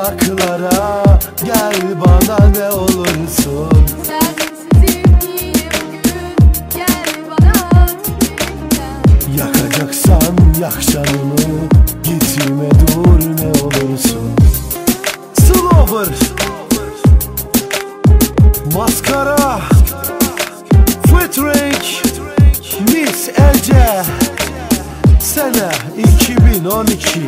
uzaklara, gel bana ne olursun. Sensizim iyi bugün, gel bana tüyden. Yakacaksan yak canımı, gitme dur ne olursun. Slover Maskara Featuring Miss Ece. Sene 2012.